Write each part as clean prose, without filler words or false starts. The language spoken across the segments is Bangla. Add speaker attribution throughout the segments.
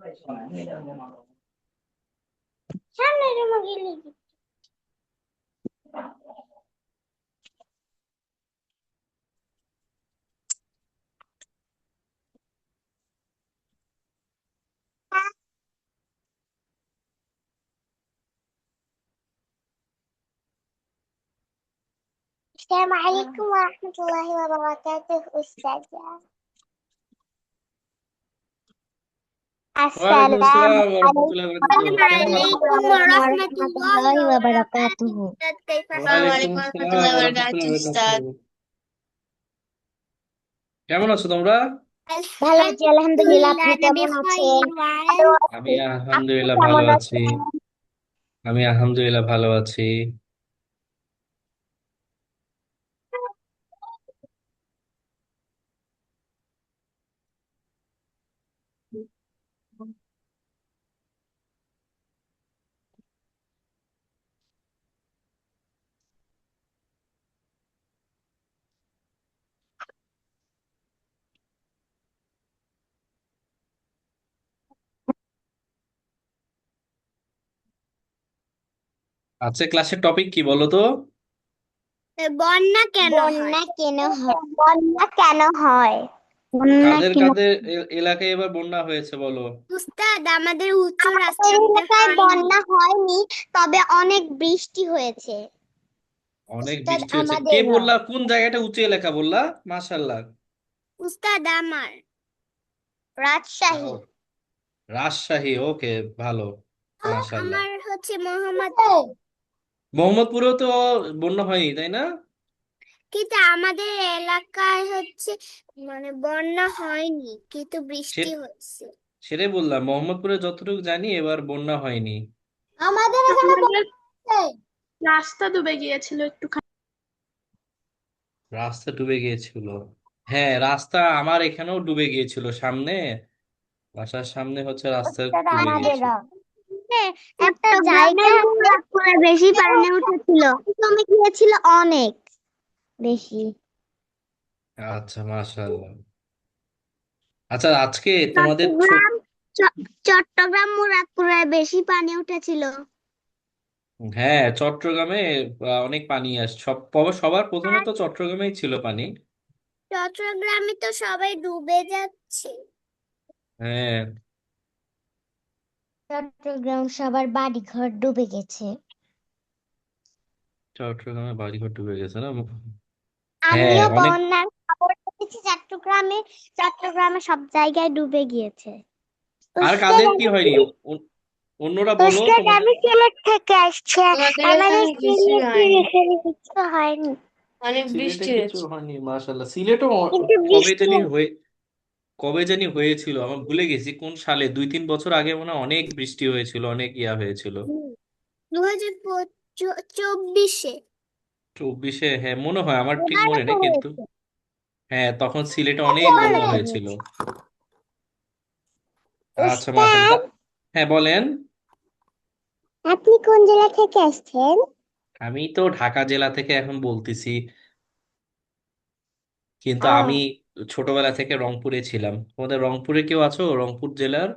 Speaker 1: সামনে রুমে গেলি السلام عليكم ورحمة الله وبركاته أستاذة
Speaker 2: ওয়ালাইকুম
Speaker 1: السلام
Speaker 2: আসসালাম ওয়া রাহমাতুল্লাহি ওয়া বারাকাতুহু।
Speaker 1: عليكم
Speaker 2: কেমন
Speaker 1: ورحمة
Speaker 2: আছো?
Speaker 1: الله
Speaker 2: ওয়ালাইকুম আসসালাম ওয়া রাহমাতুল্লাহি ওয়া বারাকাতুহু।
Speaker 1: وبركاته أستاذ
Speaker 2: কেমন আছো তোমরা?
Speaker 1: ভালো আছি আলহামদুলিল্লাহ আপনি কেমন আছেন
Speaker 2: আমি
Speaker 1: আপনি
Speaker 2: আলহামদুলিল্লাহ ভালো
Speaker 1: কেমন
Speaker 2: আছি।
Speaker 1: আছেন
Speaker 2: আমি আলহামদুলিল্লাহ ভালো আছি। আজকে ক্লাসের টপিক কি বলো তো?
Speaker 3: বন্যা কেন হয়?
Speaker 1: বন্যা কেন হয় বন্যা কেন হয় বন্যা
Speaker 2: কাদের
Speaker 1: কেন
Speaker 2: কাদের এলাকায় এবার বন্যা হয়েছে বলো?
Speaker 3: উস্তাদ আমাদের উচ্চ
Speaker 1: আমাদের
Speaker 3: রাস্তাঘাটে
Speaker 1: এলাকায়
Speaker 3: হয়নি।
Speaker 1: বন্যা হয়নি তবে অনেক বৃষ্টি হয়েছে
Speaker 2: অনেক
Speaker 1: উস্তাদ
Speaker 2: বৃষ্টি হয়েছে। কে
Speaker 1: আমাদেরও
Speaker 2: বললা? কোন জায়গাটা উঁচু এলাকা বললা? মাশাআল্লাহ।
Speaker 3: উস্তাদ আমার
Speaker 1: রাজশাহী
Speaker 2: ও, রাজশাহী, ওকে, ভালো, মাশাআল্লাহ।
Speaker 3: আমার হচ্ছে মোহাম্মদ,
Speaker 2: মোহাম্মদপুরেও তো বন্যা হয়নি, তাই না?
Speaker 3: কিন্তু আমাদের এলাকায় হচ্ছে বন্যা হয়নি কিন্তু
Speaker 2: সে
Speaker 3: বৃষ্টি হচ্ছে।
Speaker 2: সেটাই বললাম, মোহাম্মদপুরে যতটুকু জানি এবার বন্যা হয়নি।
Speaker 1: আমাদের এখানে বন্যা
Speaker 4: আমাদের
Speaker 1: হয়েছে।
Speaker 4: রাস্তা ডুবে গিয়েছিল একটুখানি।
Speaker 2: রাস্তা ডুবে গিয়েছিল। হ্যাঁ, রাস্তা আমার এখানেও ডুবে গিয়েছিল, সামনে, বাসার সামনে হচ্ছে রাস্তা
Speaker 1: উস্তাদ
Speaker 2: ডুবে গিয়েছিল।
Speaker 1: আমাদেরও একটা
Speaker 4: চট্টগ্রামে
Speaker 1: জায়গায়
Speaker 4: পুরো বেশি পানি উঠেছিল।
Speaker 1: জমে গিয়েছিল অনেক বেশি
Speaker 2: আচ্ছা, মাশাআল্লাহ। আচ্ছা, আজকে তোমাদের
Speaker 4: চট্টগ্রাম চট্টগ্রাম মুরাদপুরে বেশি পানি উঠেছিল।
Speaker 2: হ্যাঁ, চট্টগ্রামে অনেক পানি আসছে। সবার প্রথমে তো চট্টগ্রামেই ছিল পানি।
Speaker 3: চট্টগ্রামে তো সবাই ডুবে যাচ্ছে।
Speaker 2: হ্যাঁ,
Speaker 1: চট্টগ্রাম সবার বাড়ি ঘর ডুবে গেছে
Speaker 2: চট্টগ্রামে বাড়িঘর ডুবে গেছে না? হ্যাঁ,
Speaker 1: আমিও
Speaker 2: অনেক।
Speaker 1: বন্যার খবর পেয়েছি চট্টগ্রামে সব জায়গায় ডুবে গিয়েছে
Speaker 2: আর
Speaker 1: উস্তাদ
Speaker 2: কাদের কি
Speaker 1: আমি
Speaker 2: হয়নি?
Speaker 1: সিলেট
Speaker 2: অ- অন্যরা বলো
Speaker 1: উস্তাদ
Speaker 2: তোমাদের।
Speaker 1: আমি সিলেট থেকে আসছি
Speaker 4: আমাদের
Speaker 1: আমাদের
Speaker 4: এখানে বেশি
Speaker 1: সিলেটের
Speaker 4: হয়নি,
Speaker 1: এখানে কিছু হয়নি
Speaker 4: অনেক
Speaker 2: সিলেটে
Speaker 4: বৃষ্টি
Speaker 2: কিছু
Speaker 4: হয়েছে।
Speaker 2: হয়নি, মাশাআল্লাহ। সিলেটও
Speaker 1: কিন্তু
Speaker 2: কবে
Speaker 1: বৃষ্টি
Speaker 2: জানি কবে জানি হয়েছিল, আমার ভুলে গেছি কোন সালে, 2-3 বছর আগে মনে হয় অনেক বৃষ্টি হয়েছিল, অনেক ইয়া হয়েছিল।
Speaker 3: 2024
Speaker 2: 24-এ, হ্যাঁ মনে হয়, আমার ঠিক
Speaker 1: এবারও
Speaker 2: মনে
Speaker 1: তো
Speaker 2: নেই কিন্তু।
Speaker 1: হয়েছে
Speaker 2: হ্যাঁ, তখন সিলেটে অনেক
Speaker 1: এবারও
Speaker 2: বন্যা
Speaker 1: তো
Speaker 2: হয়েছিল।
Speaker 1: হয়েছে
Speaker 2: আচ্ছা, মাশাআল্লাহ।
Speaker 1: উস্তাদ
Speaker 2: হ্যাঁ, বলেন।
Speaker 1: আপনি কোন জেলা থেকে আসছেন
Speaker 2: আমি তো ঢাকা জেলা থেকে এখন বলতেছি, কিন্তু আমি
Speaker 1: ও
Speaker 2: ছোটবেলা থেকে রংপুরে ছিলাম। তোমাদের রংপুরে কেউ আছো? রংপুর জেলার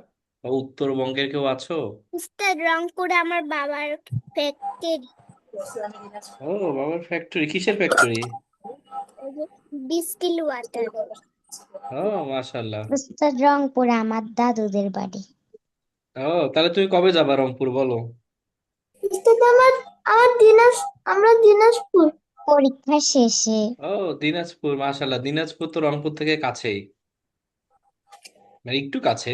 Speaker 2: বা উত্তরবঙ্গের কেউ আছো?
Speaker 3: উস্তাদ রংপুরে আমার বাবার ফ্যাক্টরি,
Speaker 2: ও, বাবার ফ্যাক্টরি, কিসের ফ্যাক্টরি?
Speaker 3: Distil water.
Speaker 2: ও, মাশাআল্লাহ।
Speaker 1: উস্তাদ রংপুরে আমার দাদুদের বাড়ি
Speaker 2: ও, তাহলে তুমি কবে যাবা রংপুর বলো?
Speaker 3: উস্তাদ আমার আমার আমরা দিনাজপুর।
Speaker 1: পরীক্ষা শেষে
Speaker 2: ও, দিনাজপুর, মাশাআল্লাহ। দিনাজপুর তো রংপুর থেকে কাছেই, মানে একটু কাছে।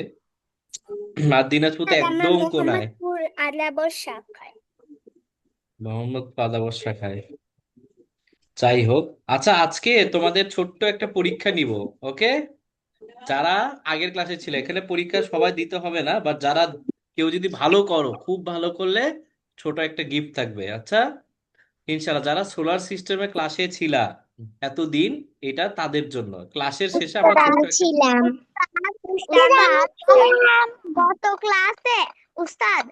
Speaker 2: আর দিনাজপুর তো
Speaker 3: আমরা
Speaker 2: একদম কোনায়।
Speaker 3: মোহাম্মদপুর আদাবর শাখায়।
Speaker 2: মোহাম্মদ আদাবর শাখায়। যাই হোক, আচ্ছা, আজকে তোমাদের ছোট্ট একটা পরীক্ষা নিব, ওকে? যারা আগের ক্লাসে ছিল, এখানে পরীক্ষা সবাই দিতে হবে না, বাট যারা, কেউ যদি ভালো করো, খুব ভালো করলে ছোট একটা গিফট থাকবে, আচ্ছা? ইনশাল্লাহ, যারা সোলার সিস্টেমে ক্লাসে ছিলা এতদিন, এটা তাদের জন্য। ক্লাসের শেষে আমরা
Speaker 1: উস্তাদ
Speaker 2: ছোট্ট
Speaker 1: আমি
Speaker 2: একটা
Speaker 1: ছিলাম
Speaker 3: আমিও ছিলাম।
Speaker 1: গত ক্লাসে উস্তাদ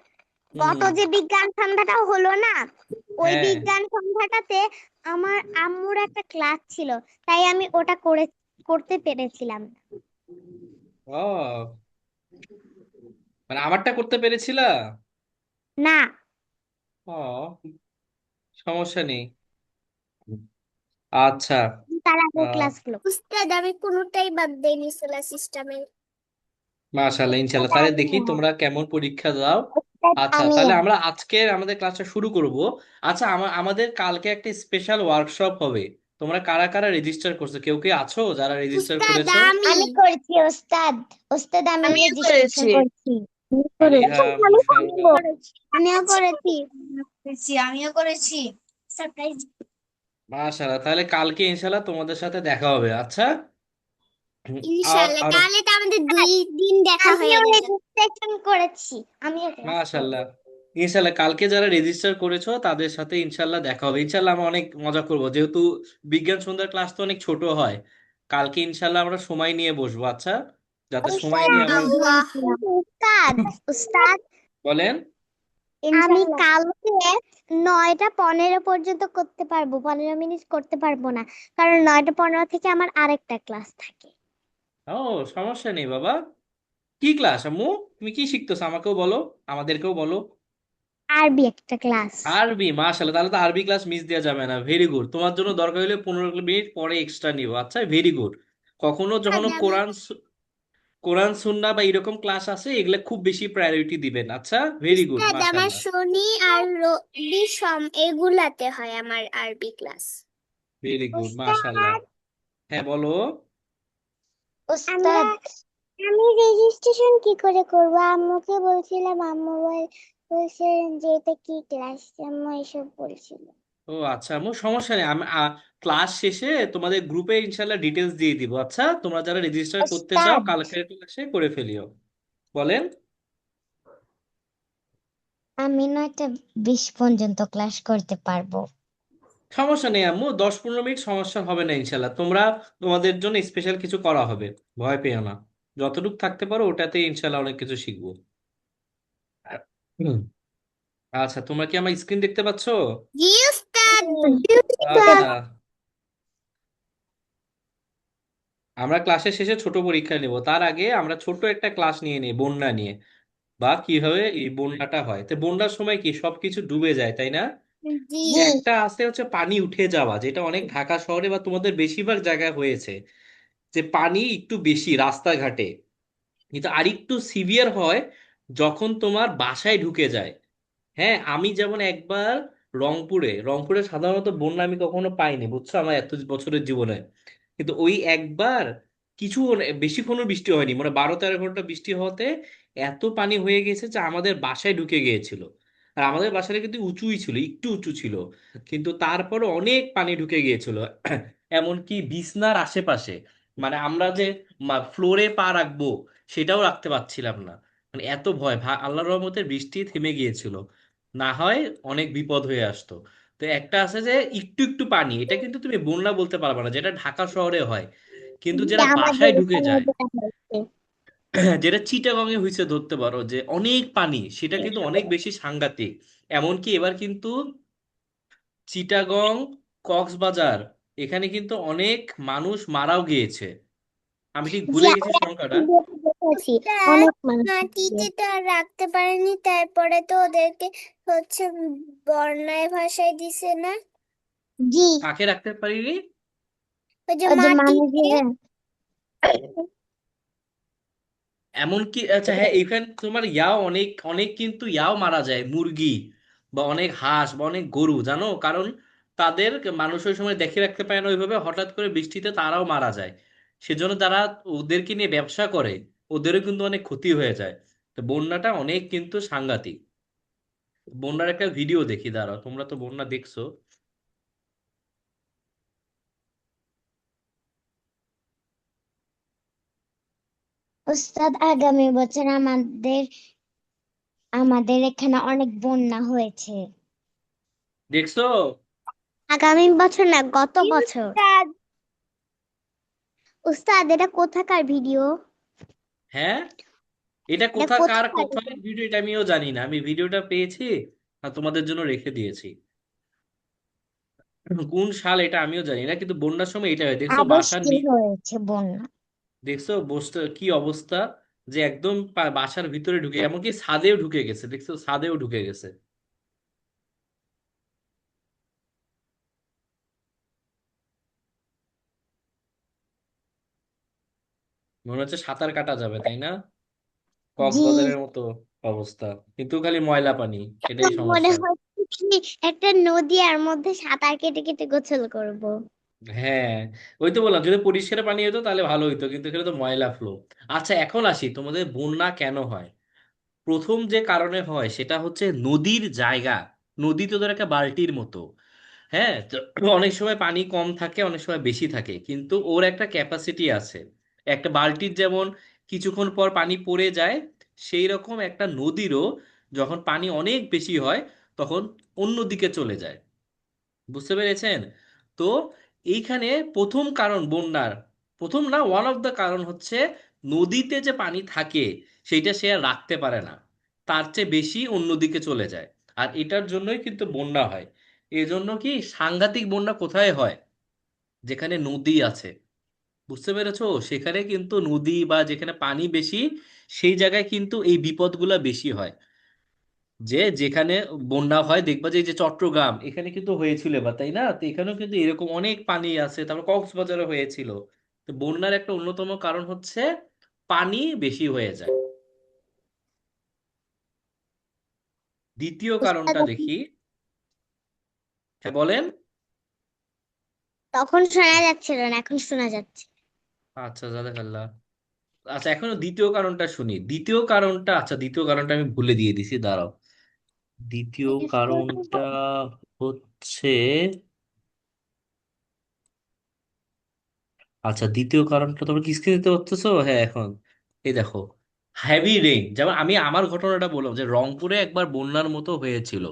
Speaker 1: গত
Speaker 2: হুম।
Speaker 1: যে বিজ্ঞান সন্ধ্যাটা হলো না ওই
Speaker 2: হ্যাঁ।
Speaker 1: বিজ্ঞান সন্ধ্যাটাতে আমার আম্মুর একটা ক্লাস ছিল তাই আমি ওটা করতে পেরেছিলাম
Speaker 2: ও, মানে আমারটা করতে পেরেছিলা?
Speaker 1: না,
Speaker 2: ও, সমস্যা নেই। আচ্ছা।
Speaker 1: তার আগের
Speaker 2: আহ
Speaker 1: ক্লাসগুলো।
Speaker 3: উস্তাদ আমি কোনোটাই বাদ দেইনি সোলার সিস্টেমের।
Speaker 2: মাশাআল্লাহ, ইনশাল্লাহ, তাহলে দেখি তোমরা কেমন পরীক্ষা দাও। আচ্ছা,
Speaker 1: আমিও।
Speaker 2: তাহলে আমরা আজকে আমাদের ক্লাসটা শুরু করব। আচ্ছা, আমাদের কালকে একটা স্পেশাল ওয়ার্কশপ হবে। তোমরা কারা কারা রেজিস্টার করছো? কেউ কি আছো যারা রেজিস্টার
Speaker 3: উস্তাদ
Speaker 2: করেছো?
Speaker 1: আমি করেছি ওস্তাদ। ওস্তাদ আমি
Speaker 4: আমিও
Speaker 1: রেজিস্ট্রেশন
Speaker 4: করেছি।
Speaker 1: করেছি।
Speaker 2: আলিহা, মাশাআল্লাহ।
Speaker 1: আমিও করেছি।
Speaker 4: আমিও করেছি। সারপ্রাইজ।
Speaker 2: মাশাআল্লাহ, তাহলে কালকে ইনশাল্লাহ তোমাদের সাথে দেখা হবে। আচ্ছা। আর
Speaker 3: ইনশাল্লাহ
Speaker 2: আর
Speaker 3: তাহলে তো আমাদের 2 দিন দেখা হয়ে
Speaker 1: আমিও
Speaker 3: গেল।
Speaker 1: রেজিস্ট্রেশন করেছি। আমিও ক্লাস করব।
Speaker 2: মাশাআল্লাহ, ইনশাল্লাহ কালকে যারা রেজিস্টার করেছো তাদের সাথে ইনশাল্লাহ দেখা হবে। ইনশাল্লাহ আমরা অনেক মজা করব, যেহেতু বিজ্ঞান সন্ধ্যার ক্লাস তো অনেক ছোট হয়। কালকে ইনশাল্লাহ আমরা সময় নিয়ে বসবো, আচ্ছা, যাতে সময়
Speaker 1: ওস্তাদ
Speaker 2: নিয়ে আমরা।
Speaker 3: আল্লাহ।
Speaker 1: উস্তাদ উস্তাদ
Speaker 2: বলেন।
Speaker 1: আমি কালকে 9টা 15 পর্যন্ত করতে পারবো, 15 মিনিট করতে পারবো না, কারণ 9টা 15 থেকে আমার আরেকটা ক্লাস থাকে।
Speaker 2: ও, সমস্যা নেই বাবা। কি ক্লাস আম্মু? তুমি কি শিখতেছো আমাকেও বলো, আমাদেরকেও বলো।
Speaker 1: আরবি একটা ক্লাস।
Speaker 2: আরবি, মাশাআল্লাহ, তাহলে তো আরবি ক্লাস মিস দেওয়া যাবে না। ভেরি গুড, তোমার জন্য দরকার হলে 15 মিনিট পরে এক্সট্রা নিব। আচ্ছা, ভেরি গুড। কখনো যখন কোরআন সুন্নাহ বা এরকম ক্লাস আছে, এগুলা খুব বেশি প্রায়োরিটি দিবেন। আচ্ছা, ভেরি গুড,
Speaker 3: উস্তাদ আমার
Speaker 2: মাশাআল্লাহ।
Speaker 3: শনি আর রবি এগুলাতে হয় আমার আরবি ক্লাস।
Speaker 2: ভেরি গুড, মাশাআল্লাহ।
Speaker 1: উস্তাদ
Speaker 2: হ্যাঁ, বলো।
Speaker 1: উস্তাদ আমি রেজিস্ট্রেশন কি করে করব? আম্মুকে বলছিলাম, আম্মু বলছে যে এটা কি ক্লাস, আম্মু এসব বলছিল।
Speaker 2: ও আচ্ছা আম্মু, সমস্যা নেই। আমি ক্লাস শেষে তোমাদের গ্রুপে ইনশাল্লাহ ডিটেলস দিয়ে দিব। আচ্ছা, তোমরা যারা রেজিস্টার করতে চাও
Speaker 1: উস্তাদ
Speaker 2: কালকের ক্লাসে করে ফেলিও। বলেন।
Speaker 1: আমি 9টা 20 পর্যন্ত ক্লাস করতে পারবো।
Speaker 2: সমস্যা নেই আম্মু, 10-15 মিনিট সমস্যা হবে না ইনশাল্লাহ। তোমাদের জন্য স্পেশাল কিছু করা হবে, ভয় পেও না। যতটুকু থাকতে পারো ওটাতে ইনশাল্লাহ অনেক কিছু শিখবো। হুম। আচ্ছা, তোমরা কি আমার স্ক্রিন দেখতে পাচ্ছো?
Speaker 3: জি উস্তাদ।
Speaker 2: আচ্ছা, আমরা ক্লাসের শেষে ছোট পরীক্ষা নেব। তার আগে আমরা ছোট একটা ক্লাস নিয়ে নিই বন্যা নিয়ে, বা কিভাবে এই বন্যাটা হয়। তো বন্যার সময় কি সবকিছু ডুবে যায়, তাই না?
Speaker 3: জি।
Speaker 2: যে একটা আছে হচ্ছে পানি উঠে যাওয়া, যেটা অনেক ঢাকা শহরে বা তোমাদের বেশিরভাগ জায়গায় হয়েছে, যে পানি একটু বেশি রাস্তাঘাটে। কিন্তু আরেকটু সিভিয়ার হয় যখন তোমার বাসায় ঢুকে যায়। হ্যাঁ, আমি যেমন একবার রংপুরে সাধারণত বন্যা আমি কখনো পাইনি, বুঝছো, আমার এত বছরের জীবনে। কিন্তু ওই একবার বেশিক্ষণও বৃষ্টি হয়নি, মানে 12-13 ঘন্টা বৃষ্টি হতে এত পানি হয়ে গেছে যে আমাদের বাসায় ঢুকে গিয়েছিল। আর আমাদের বাসাটা কিন্তু উঁচুই ছিল, একটু উঁচু ছিল, কিন্তু তারপরে অনেক পানি ঢুকে গিয়েছিল। এমনকি বিছনার আশেপাশে, মানে আমরা যে ফ্লোরে পা রাখবো সেটাও রাখতে পারছিলাম না। মানে এত ভয়, আল্লাহর রহমতে বৃষ্টি থেমে গিয়েছিল, না হয় অনেক বিপদ হয়ে আসতো। তো একটা আছে যে একটু একটু পানি, এটা কিন্তু তুমি বন্যা বলতে পারবে না, যেটা ঢাকা শহরে হয়। কিন্তু
Speaker 1: যে
Speaker 2: যেটা
Speaker 1: আমাদের
Speaker 2: বাসায় ঢুকে
Speaker 1: এখানে
Speaker 2: যায়,
Speaker 1: যেটা হয়েছে।
Speaker 2: যেটা চিটাগং এ হয়েছে ধরতে পারো, যে অনেক পানি, সেটা কিন্তু অনেক বেশি সাংঘাতিক। এমনকি এবার কিন্তু চিটাগং, কক্সবাজার, এখানে কিন্তু অনেক মানুষ মারাও গিয়েছে। আমি ঠিক
Speaker 1: জি,
Speaker 2: ভুলে
Speaker 1: আমি
Speaker 2: গেছি
Speaker 1: একটা
Speaker 2: সংখ্যাটা।
Speaker 1: ভিডিওতে দেখেছি
Speaker 3: উস্তাদ
Speaker 1: অনেক মানুষ
Speaker 3: মাটিতে তো আর রাখতে পারেনি, তারপরে তো ওদেরকে হচ্ছে বন্যায় ভাসায় দিছে না?
Speaker 1: জি,
Speaker 2: কাকে রাখতে পারিনি?
Speaker 3: ওই যে
Speaker 1: ওই যে
Speaker 3: মাটিতে।
Speaker 1: মানুষের
Speaker 2: এমনকি আচ্ছা, হ্যাঁ, এখানে তোমার ইয়াও অনেক অনেক কিন্তু ইয়াও মারা যায়, মুরগি বা অনেক হাঁস বা অনেক গরু, জানো, কারণ তাদের মানুষ ওই সময় দেখে রাখতে পারে না ওইভাবে, হঠাৎ করে বৃষ্টিতে তারাও মারা যায়। সেজন্য তারা ওদেরকে নিয়ে ব্যবসা করে, ওদেরও কিন্তু অনেক ক্ষতি হয়ে যায়। তো বন্যাটা অনেক কিন্তু সাংঘাতিক। বন্যার একটা ভিডিও দেখি, দাঁড়াও, তোমরা তো বন্যা দেখছো।
Speaker 1: উস্তাদ আগামী বছর আমাদের আমাদের এখানে অনেক বন্যা হয়েছে।
Speaker 2: দেখছো?
Speaker 1: আগামী বছর না, গত
Speaker 3: জি
Speaker 1: বছর।
Speaker 3: উস্তাদ।
Speaker 1: উস্তাদ এটা কোথাকার ভিডিও?
Speaker 2: হ্যাঁ, এটা
Speaker 1: এটা
Speaker 2: কোথাকার
Speaker 1: কোথাকার
Speaker 2: কোথায় ভিডিও এটা আমিও জানি না, আমি ভিডিওটা পেয়েছি আর তোমাদের জন্য রেখে দিয়েছি। কোন সাল এটা আমিও জানি না, কিন্তু বন্যার সময় এটা হয়, দেখছো বাসার
Speaker 1: অবশ্যই হয়েছে বন্যা।
Speaker 2: দেখছো কি অবস্থা। যে একদম বাসার ভিতরে ঢুকে, এমনকি ছাদেও ঢুকে গেছে, দেখছো, ছাদেও ঢুকে গেছে। মনে হচ্ছে সাঁতার কাটা যাবে, তাই না?
Speaker 1: জি।
Speaker 2: কক্সবাজারের মতো অবস্থা, কিন্তু খালি ময়লা পানি, এটাই
Speaker 1: মনে
Speaker 2: সমস্যা।
Speaker 1: হচ্ছে কি একটা নদী আর মধ্যে সাঁতার কেটে কেটে গোসল করব।
Speaker 2: হ্যাঁ, ওই তো বললাম, যদি পরিষ্কার পানি হতো তাহলে ভালো হতো, কিন্তু এখানে তো ময়লা ফ্লো। আচ্ছা, এখন আসি তোমাদের বন্যা কেন হয়। প্রথম যে কারণে হয় সেটা হচ্ছে নদীর জায়গা। নদী তো ধর একটা বালতির মতো। হ্যাঁ, তো অনেক সময় পানি কম থাকে, অনেক সময় বেশি থাকে, কিন্তু ওর একটা ক্যাপাসিটি আছে। একটা বালতির যেমন কিছুক্ষণ পর পানি পড়ে যায়, সেই রকম একটা নদীরও যখন পানি অনেক বেশি হয় তখন অন্যদিকে চলে যায়। বুঝতে পেরেছেন? তো এইখানে প্রথম কারণ বন্যার, প্রথম না, ওয়ান অফ দ্য কারণ হচ্ছে নদীতে যে পানি থাকে সেইটা সে আর রাখতে পারে না, তার চেয়ে বেশি অন্যদিকে চলে যায়। আর এটার জন্যই কিন্তু বন্যা হয়। এজন্য কি সাংঘাতিক বন্যা কোথায় হয়? যেখানে নদী আছে। বুঝতে পেরেছো? সেখানে কিন্তু নদী বা যেখানে পানি বেশি, সেই জায়গায় কিন্তু এই বিপদগুলা বেশি হয়। যেখানে বন্যা হয়, দেখবা যে এই যে চট্টগ্রাম এখানে কিন্তু হয়েছিল এবার, তাই না? তো এখানেও কিন্তু এরকম অনেক পানি আছে, তারপর কক্সবাজারে হয়েছিল। তো বন্যার একটা অন্যতম কারণ হচ্ছে পানি বেশি হয়ে যায়। দ্বিতীয়
Speaker 1: বুঝতে
Speaker 2: কারণটা
Speaker 1: পারছি।
Speaker 2: দেখি। হ্যাঁ, বলেন।
Speaker 1: তখন শোনা যাচ্ছিল না, এখন শোনা যাচ্ছে।
Speaker 2: আচ্ছা, জাযাকাল্লাহ। আচ্ছা, এখনো দ্বিতীয় কারণটা শুনি। দ্বিতীয় কারণটা, আচ্ছা, দ্বিতীয় কারণটা আমি ভুলে দিয়ে দিছি, দাঁড়াও। দ্বিতীয় কারণটা হচ্ছে, আচ্ছা, দ্বিতীয় কারণটা তোমরা কি স্ক্রিনে দিতে পারতেছো? হ্যাঁ, এখন এই দেখো, হেভি রেইন। যেমন আমি আমার ঘটনাটা বললাম যে রংপুরে একবার বন্যার মতো হয়েছিল,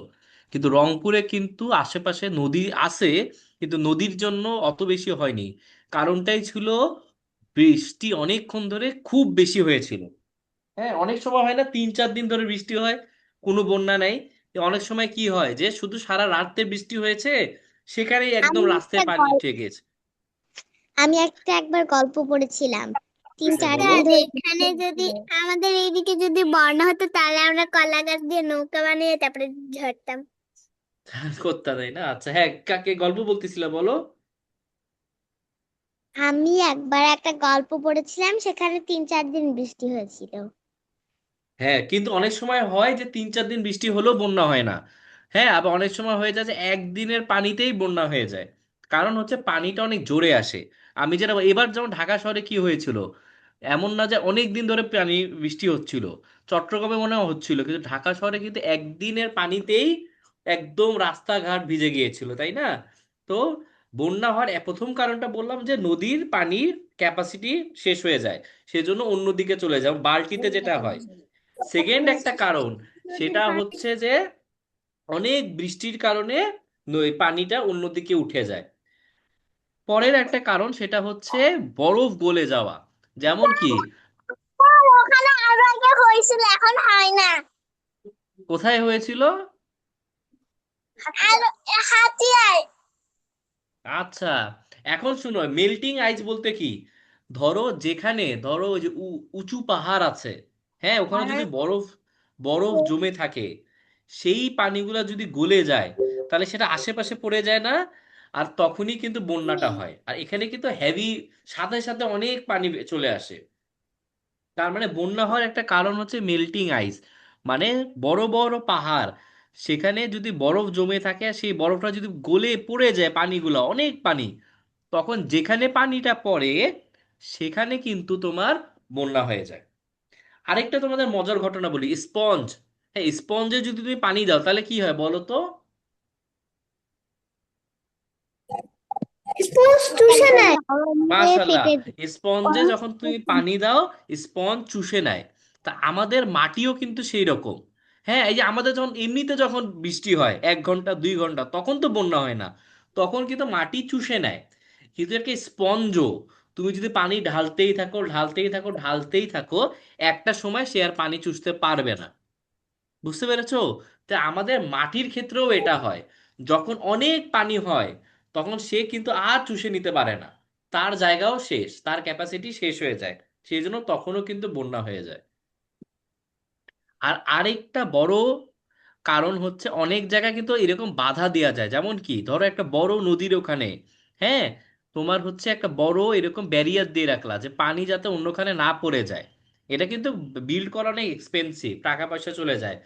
Speaker 2: কিন্তু রংপুরে কিন্তু আশেপাশে নদী আছে, কিন্তু নদীর জন্য অত বেশি হয়নি। কারণটাই ছিল বৃষ্টি অনেকক্ষণ ধরে খুব বেশি হয়েছিল। হ্যাঁ, অনেক সময় হয় না 3-4 দিন ধরে বৃষ্টি হয়, কোনো বন্যা নাই। অনেক সময় কি হয় যে শুধু সারা রাতে বৃষ্টি হয়েছে, সেখানেই একদম
Speaker 1: আমি একটা
Speaker 2: রাস্তায় পানি
Speaker 1: গল্প
Speaker 2: উঠে গেছে।
Speaker 1: আমি একটা একবার গল্প পড়েছিলাম, তিন চার
Speaker 2: বলো।
Speaker 1: দিন
Speaker 3: স্যার
Speaker 1: ধরে বৃষ্টি
Speaker 3: এখানে যদি
Speaker 1: হচ্ছিল।
Speaker 3: আমাদের এইদিকে যদি বন্যা হতো তাহলে আমরা কলা গাছ দিয়ে নৌকা বানিয়ে তারপরে ঝরতাম।
Speaker 2: করতে দেয় না। আচ্ছা, হ্যাঁ, কাকে গল্প বলতেছিল বলো।
Speaker 1: আমি একবার একটা গল্প পড়েছিলাম, সেখানে 3-4 দিন বৃষ্টি হয়েছিল।
Speaker 2: হ্যাঁ, কিন্তু অনেক সময় হয় যে 3-4 দিন বৃষ্টি হলেও বন্যা হয় না। হ্যাঁ, আবার অনেক সময় হয়ে যায় যে একদিনের পানিতেই বন্যা হয়ে যায়। কারণ হচ্ছে পানিটা অনেক জোরে আসে। আমি যেটা এবার যেমন ঢাকা শহরে কি হয়েছিল, এমন না যে অনেক দিন ধরে পানি বৃষ্টি হচ্ছিল, চট্টগ্রামে মনে হয় হচ্ছিল, কিন্তু ঢাকা শহরে কিন্তু একদিনের পানিতেই একদম রাস্তাঘাট ভিজে গিয়েছিল, তাই না? তো বন্যা হওয়ার প্রথম কারণটা বললাম যে নদীর পানির ক্যাপাসিটি শেষ হয়ে যায়, সেজন্য অন্যদিকে চলে যায়, বাল্টিতে যেটা হয়। সেকেন্ড একটা কারণ সেটা হচ্ছে যে অনেক বৃষ্টির কারণে পানিটা অন্যদিকে উঠে যায়। পরের একটা কারণ সেটা হচ্ছে বরফ গলে যাওয়া। যেমন কি,
Speaker 4: স্যার, ওখানে আরো আগে হয়েছিল, এখন হয় না।
Speaker 2: কোথায় হয়েছিল?
Speaker 4: আর হাতিয়ায়।
Speaker 2: আচ্ছা, এখন শুনো, মেল্টিং আইস বলতে কি, ধরো ওই যে উঁচু পাহাড় আছে, হ্যাঁ, ওখানে যদি বরফ বরফ জমে থাকে, সেই পানিগুলা যদি গলে যায়, তাহলে সেটা আশেপাশে পড়ে যায় না? আর তখনই কিন্তু বন্যাটা হয়। আর এখানে কিন্তু হেভি, সাথে সাথে অনেক পানি চলে আসে। তার মানে বন্যা হওয়ার একটা কারণ হচ্ছে মেল্টিং আইস, মানে বড় বড় পাহাড়, সেখানে যদি বরফ জমে থাকে, সেই বরফটা যদি গলে পড়ে যায়, পানিগুলো অনেক পানি, তখন যেখানে পানিটা পড়ে সেখানে কিন্তু তোমার বন্যা হয়ে যায়। আরেকটা তোমাদের মজার ঘটনা বলি, স্পঞ্জ। হ্যাঁ, স্পঞ্জে যদি তুমি পানি দাও তাহলে কি হয় বলো তো?
Speaker 3: স্পঞ্জ চুষে
Speaker 1: একদম
Speaker 3: নেয়।
Speaker 1: নরম হয়ে
Speaker 2: মাশাল্লাহ।
Speaker 1: ফেটে যায়।
Speaker 2: স্পঞ্জে যখন তুমি পানি দাও, স্পঞ্জ চুষে নেয়। তা আমাদের মাটিও কিন্তু সেই রকম। হ্যাঁ, এই যে আমাদের যখন এমনিতে যখন বৃষ্টি হয় 1 ঘন্টা 2 ঘন্টা, তখন তো বন্যা হয় না, তখন কিন্তু মাটি চুষে নেয়। কিন্তু একটা স্পঞ্জও, তুমি যদি পানি ঢালতেই থাকো ঢালতেই থাকো ঢালতেই থাকো, একটা সময় সে আর পানি চুষতে পারবে না। বুঝতে পেরেছো? তা আমাদের মাটির ক্ষেত্রেও এটা হয়। যখন অনেক পানি হয় তখন সে কিন্তু আর চুষে নিতে পারে না, তার জায়গাও শেষ, তার ক্যাপাসিটি শেষ হয়ে যায়। সেই জন্য তখনও কিন্তু বন্যা হয়ে যায়। আর আরেকটা বড় কারণ হচ্ছে অনেক জায়গায় কিন্তু এরকম বাধা দেওয়া যায়, যেমন কি ধরো একটা বড় নদীর ওখানে, হ্যাঁ, তোমার হচ্ছে একটা বড় এরকম ব্যারিয়ার দিয়ে রাখলা যে পানি যাতে অন্যখানে না পড়ে যায়। এটা কিন্তু বিল্ড করা অনেক এক্সপেন্সিভ, টাকা পয়সা চলে যায়।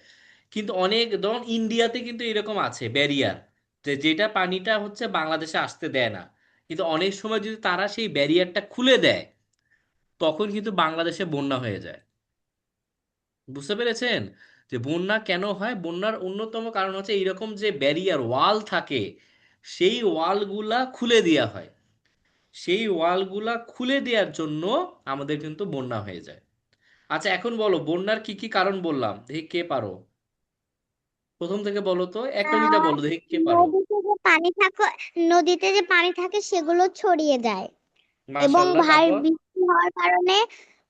Speaker 2: কিন্তু অনেক ধরুন ইন্ডিয়াতে কিন্তু এরকম আছে ব্যারিয়ার, যে যেটা পানিটা হচ্ছে বাংলাদেশে আসতে দেয় না। কিন্তু অনেক সময় যদি তারা সেই ব্যারিয়ারটা খুলে দেয়, তখন কিন্তু বাংলাদেশে বন্যা হয়ে যায়। বুঝতে পেরেছেন যে বন্যা কেন হয়? বন্যার অন্যতম কারণ হচ্ছে এইরকম যে ব্যারিয়ার ওয়াল থাকে, সেই ওয়ালগুলা খুলে দেওয়া হয়। সেই ওয়ালগুলা খুলে দেওয়ার জন্য আমাদের কিন্তু বন্যা হয়ে যায়। আচ্ছা এখন বলো বন্যার কি কি কারণ বললাম, দেখি কে পারো। প্রথম থেকে বলো তো, একটা দুইটা
Speaker 1: আহ
Speaker 2: বলো, দেখি কে পারো।
Speaker 1: নদীতে যে পানি থাকে, নদীতে যে পানি থাকে সেগুলো ছড়িয়ে যায়, এবং
Speaker 2: মাশাল্লাহ,
Speaker 1: ভারী
Speaker 2: তারপর?
Speaker 1: বৃষ্টি হওয়ার কারণে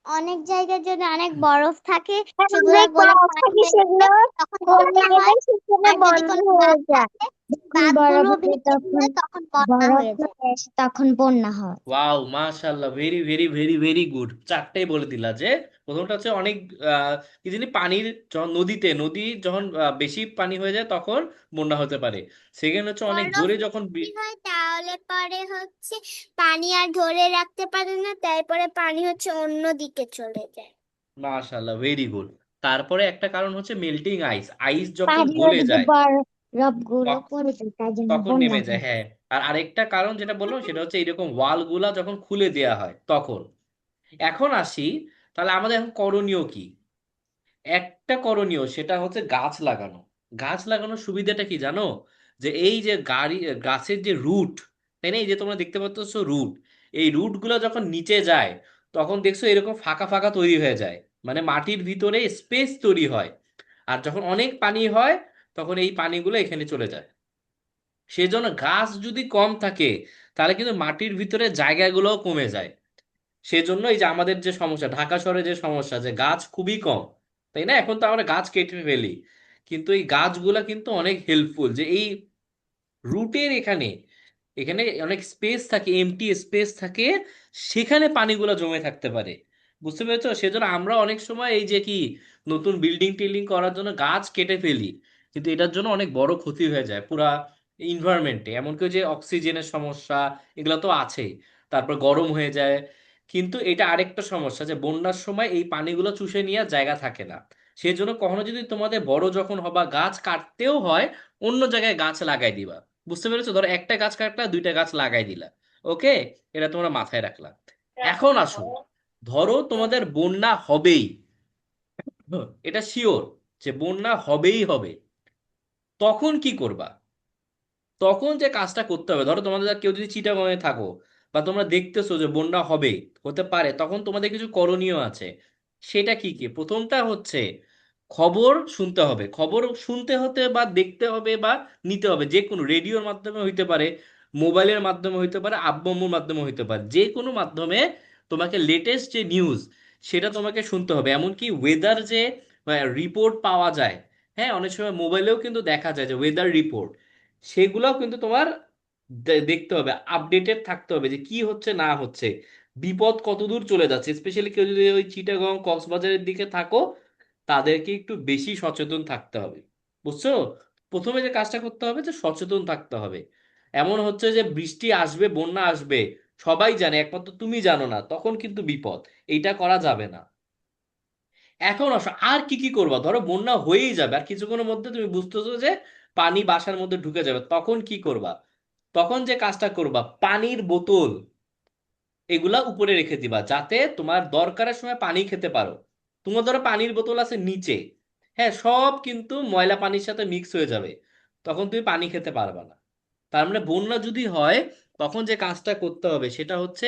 Speaker 1: অনেক জায়গায় যদি অনেক বরফ থাকে
Speaker 4: যে
Speaker 1: সেগুলো গলে
Speaker 4: কাজ
Speaker 1: পানি
Speaker 4: থাকে
Speaker 1: হয়ে
Speaker 4: সেগুলো
Speaker 1: যায়, তখন
Speaker 4: করতে
Speaker 1: বন্যা
Speaker 4: গেলে
Speaker 1: হয়।
Speaker 4: সেখানে
Speaker 1: আর যদি
Speaker 4: বন্ধ
Speaker 1: কোনো
Speaker 4: হয়ে
Speaker 1: বাঁধ
Speaker 4: যায়।
Speaker 1: থাকে,
Speaker 4: যখন
Speaker 1: বাঁধগুলো
Speaker 4: বরফ উঠে
Speaker 1: ভেঙে
Speaker 4: তখন
Speaker 1: গেলে তখন বন্যা
Speaker 4: বরফ
Speaker 1: হয়ে যায়।
Speaker 4: চলে আসে, তখন বন্যা হয়।
Speaker 2: ওয়াও, মাশাল্লাহ, very very very very good, চারটেই বলে দিলা। যে প্রথমটা হচ্ছে অনেক কি জানি পানির, যখন নদীতে নদী যখন বেশি পানি হয়ে যায় তখন বন্যা হতে পারে। সেকেন্ড হচ্ছে অনেক
Speaker 3: বরফ
Speaker 2: জোরে যখন
Speaker 3: কি হয় তাহলে পরে হচ্ছে পানি আর ধরে রাখতে পারে না, তারপরে পানি হচ্ছে অন্য দিকে চলে যায়।
Speaker 2: মাশাল্লাহ, ভেরি গুড। তারপরে একটা কারণ হচ্ছে মেল্টিং আইস, আইস যখন
Speaker 4: পাহাড়িয়া
Speaker 2: গলে
Speaker 4: যদি
Speaker 2: যায়
Speaker 4: বরফ গুলো
Speaker 2: তখ-
Speaker 4: পড়ে যায় তাই জন্য
Speaker 2: তখন
Speaker 4: বন্যা
Speaker 2: নেমে যায়,
Speaker 4: হয়।
Speaker 2: হ্যাঁ। আর আরেকটা কারণ যেটা বললাম সেটা হচ্ছে এইরকম ওয়াল গুলা যখন খুলে দেয়া হয় তখন। এখন আসি, তাহলে আমাদের এখন করণীয় কি? একটা করণীয়, সেটা হচ্ছে গাছ লাগানো। গাছ লাগানোর সুবিধাটা কি জানো? যে এই যে গাছের যে রুট, তাই না, এই যে তোমরা দেখতে পাচ্ছ রুট, এই রুট গুলো যখন নিচে যায় তখন দেখছো এরকম ফাঁকা ফাঁকা তৈরি হয়ে যায়, মানে মাটির ভিতরে স্পেস তৈরি হয়। আর যখন অনেক পানি হয় তখন এই পানিগুলো এখানে চলে যায়। সেজন্য গাছ যদি কম থাকে তাহলে কিন্তু মাটির ভিতরে জায়গাগুলোও কমে যায়। সেজন্য এই যে আমাদের যে সমস্যা, ঢাকা শহরে যে সমস্যা, যে গাছ খুবই কম, তাই না? এখন তো আমরা গাছ কেটে ফেলি, কিন্তু এই গাছগুলা কিন্তু অনেক হেল্পফুল, যে এই রুটের এখানে এখানে অনেক স্পেস থাকে, এমটি স্পেস থাকে, সেখানে পানিগুলো জমে থাকতে পারে। বুঝতে পেরেছো? সেজন্য আমরা অনেক সময় এই যে কি নতুন বিল্ডিং টিল্ডিং করার জন্য গাছ কেটে ফেলি, কিন্তু এটার জন্য অনেক বড় ক্ষতি হয়ে যায় পুরা ইনভায়রনমেন্টে। এমনকি ওই যে অক্সিজেনের সমস্যা, এগুলো তো আছেই। তারপর গরম হয়ে যায়। কিন্তু এটা আরেকটা সমস্যা, যে বন্যার সময় এই পানিগুলো চুষে নেওয়ার জায়গা থাকে না। সেজন্য কখনো যদি তোমাদের বড় যখন হবা, গাছ কাটতেও হয়, অন্য জায়গায় গাছ লাগাই দিবা। বুঝতে পেরেছো? ধরো একটা গাছ কাটলা, দুইটা গাছ লাগাই দিলা। ওকে, এটা তোমরা মাথায় রাখলা। এখন আসো, ধরো তোমাদের বন্যা হবেই, এটা শিওর যে বন্যা হবেই হবে, তখন কি করবা? তখন যে কাজটা করতে হবে, ধরো তোমাদের কেউ যদি চিটাগংয়ে থাকো বা তোমরা দেখতেছো যে বন্যা হবে, হতে পারে, তখন তোমাদের কিছু করণীয় আছে। সেটা কি কি? প্রথমটা হচ্ছে খবর শুনতে হবে। খবর শুনতে হতে বা দেখতে হবে বা নিতে হবে, যে কোনো রেডিওর মাধ্যমে হইতে পারে, মোবাইলের মাধ্যমে হইতে পারে, আব্বু আম্মুর মাধ্যমে হইতে পারে, যে কোনো মাধ্যমে তোমাকে লেটেস্ট যে নিউজ সেটা তোমাকে শুনতে হবে। এমনকি ওয়েদার যে রিপোর্ট পাওয়া যায়, হ্যাঁ, অনেক সময় মোবাইলেও কিন্তু দেখা যায় যে ওয়েদার রিপোর্ট, সেগুলোও কিন্তু তোমার দেখতে হবে, আপডেটেড থাকতে হবে যে কি হচ্ছে না হচ্ছে, বিপদ কত দূর চলে যাচ্ছে। স্পেশালি কেউ যদি ওই চিটাগং কক্সবাজারের দিকে থাকো, তাদেরকে একটু বেশি সচেতন থাকতে হবে। বুঝছো? প্রথমে যে কাজটা করতে হবে যে সচেতন থাকতে হবে। এমন হচ্ছে যে বৃষ্টি আসবে, বন্যা আসবে, সবাই জানে, একমাত্র তুমি জানো না, তখন কিন্তু বিপদ। এইটা করা যাবে না। এখন আসো, আর কি কি করবা? ধরো বন্যা হয়েই যাবে, আর কিছুক্ষণের মধ্যে তুমি বুঝতেছো যে পানি বাসার মধ্যে ঢুকে যাবে, তখন কি করবা? তখন যে কাজটা করবা, পানির বোতল এগুলা উপরে রেখে দিবা, যাতে তোমার দরকারের সময় পানি খেতে পারো। তোমার ধরো পানির বোতল আছে নিচে, হ্যাঁ, সব কিন্তু ময়লা পানির সাথে মিক্স হয়ে যাবে, তখন তুমি পানি খেতে পারবা না। তার মানে বন্যা যদি হয়, তখন যে কাজটা করতে হবে সেটা হচ্ছে